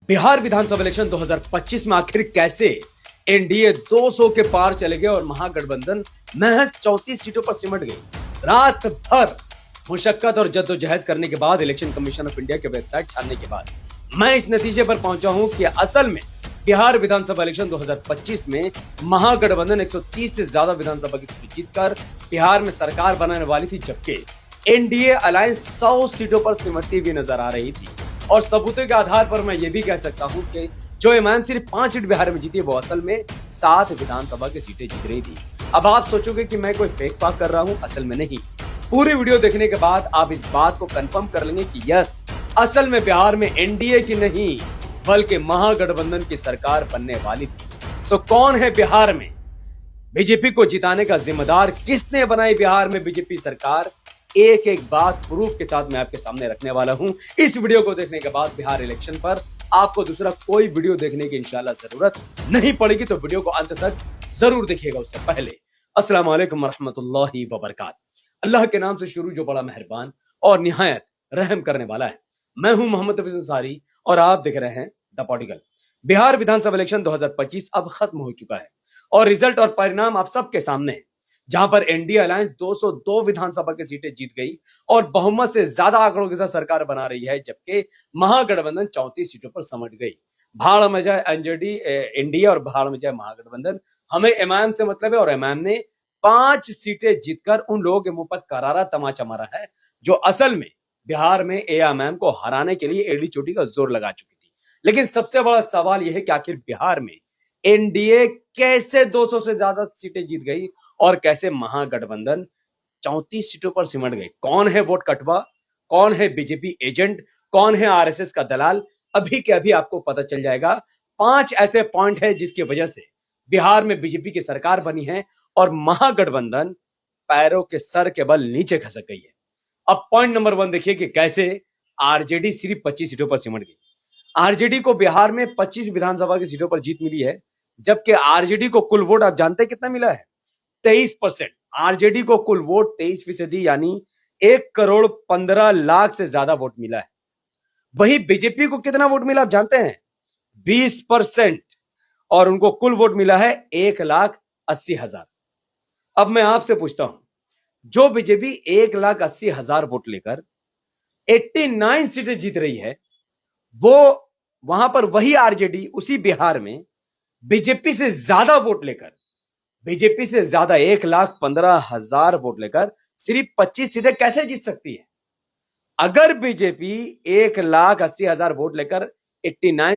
बिहार विधानसभा election 2025 में आखिर कैसे एनडीए 200 के पार चले गए और महागठबंधन महज 34 सीटों पर सिमट गई। रात भर मुशक्कत और जद्दोजहद करने के बाद इलेक्शन कमीशन ऑफ इंडिया के वेबसाइट छानने के बाद मैं इस नतीजे पर पहुंचा हूं कि असल में बिहार विधानसभा इलेक्शन 2025 में महागठबंधन 130 से ज्यादा विधानसभा की सीट जीतकर बिहार में सरकार बनाने वाली थी, जबकि एनडीए अलायंस 100 सीटों पर सिमटती हुई नजर आ रही थी। और सबूतों के आधार पर मैं ये भी कह सकता हूं कि जो इमाम सिर्फ 5 सीट बिहार में जीती है, वो असल में 7 विधानसभा की सीटें जीत रही थी। अब आप सोचोगे कि मैं कोई फेक बात कर रहा हूं, असल में नहीं। पूरी वीडियो देखने के बाद आप इस बात को कंफर्म कर लेंगे कि यस, असल में बिहार में एनडीए की नहीं बल्कि महागठबंधन की सरकार बनने वाली थी। तो कौन है बिहार में बीजेपी को जिताने का जिम्मेदार, किसने बनाई बिहार में बीजेपी सरकार, एक एक बात प्रूफ के साथ मैं आपके सामने रखने वाला हूं। इस वीडियो को देखने के बाद बिहार इलेक्शन पर आपको दूसरा कोई वीडियो देखने की इंशाल्लाह जरूरत नहीं पड़ेगी, तो वीडियो को अंत तक जरूर देखिएगा। उससे पहले अस्सलाम वालेकुम रहमतुल्लाहि व बरकातहू। अल्लाह के नाम से शुरू जो बड़ा मेहरबान और निहायत रहम करने वाला है। मैं हूं मोहम्मद हफीज अंसारी और आप देख रहे हैं the political. Bihar Vidhan Sabha election 2025 अब खत्म हो चुका है और रिजल्ट और परिणाम आप सबके सामने है, जहां पर एनडीए अलायंस 202 विधानसभा की सीटें जीत गई और बहुमत से ज्यादा आंकड़ों के साथ सरकार बना रही है, जबकि महागठबंधन 34 सीटों पर समट गई। भाड़ में जाए एनजेडी एनडीए और भाड़ में जाए महागठबंधन। हमें इमाम से मतलब है और इमाम ने 5 सीटें जीतकर उन लोगों के मुंह पर करारा तमाचा मारा है, जो असल में बिहार में एआईएमआईएम को हराने के लिए एड़ी चोटी का जोर लगा चुकी थी। लेकिन सबसे बड़ा सवाल यह है कि आखिर बिहार में एनडीए कैसे 200 से ज्यादा सीटें जीत गई और कैसे महागठबंधन 34 सीटों पर सिमट गए। कौन है वोट कटवा, कौन है बीजेपी एजेंट, कौन है आरएसएस का दलाल, अभी के अभी आपको पता चल जाएगा। 5 ऐसे पॉइंट है जिसकी वजह से बिहार में बीजेपी की सरकार बनी है और महागठबंधन पैरों के सर के बल नीचे खसक गई है। अब पॉइंट नंबर 1 देखिए कि कैसे आरजेडी सिर्फ 25 सीटों पर सिमट गई। आरजेडी को बिहार में 25 विधानसभा की सीटों पर जीत मिली है, जबकि आरजेडी को कुल वोट आप जानते हैं कितना मिला है? 23%। आरजेडी को कुल वोट 23%, यानी 1,15,00,000 से ज्यादा वोट मिला है। वही बीजेपी को कितना वोट मिला आप जानते हैं? 20% और उनको कुल वोट मिला है 1,80,000। अब मैं आपसे पूछता हूं, जो बीजेपी 1,80,000 वोट लेकर 89 सीटें जीत रही है, वो वहां पर वही आरजेडी उसी बिहार में बीजेपी से ज्यादा वोट लेकर, बीजेपी से ज्यादा 1,15,000 वोट लेकर सिर्फ 25 सीटें कैसे जीत सकती है? अगर बीजेपी 1,80,000 वोट लेकर 89